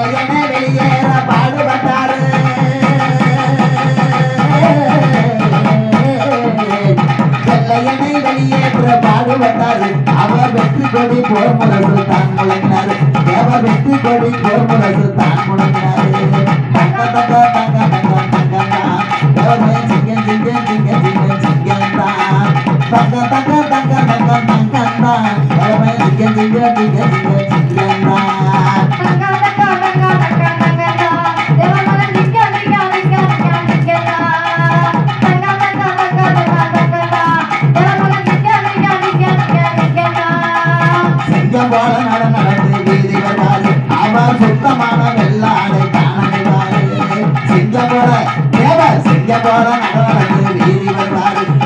வெளியேற பாடுபட்டாரு வெள்ளையனை வெளியேற்ற பாடுபட்டாரு அவர் வெற்றி கொடி போர் முரசு தான் முழங்கினாரு தேவ வெற்றி கொடி போர் முரசு தான் முழங்கினாரு தங்க தங்க தங்க தங்க தங்க சிங்க சிங்க சிங்க சிங்க சிங்கந்தான் தங்க தங்க தங்க தங்க தங்கந்தான் சிங்க சிங்க சிங்க சிங்க சிங்கந்தான் போல நடந்து வீதி வருவாரு அவர் சுத்தமான வெள்ளாடை காண சிங்க போல நடந்து வீதி வருவாரு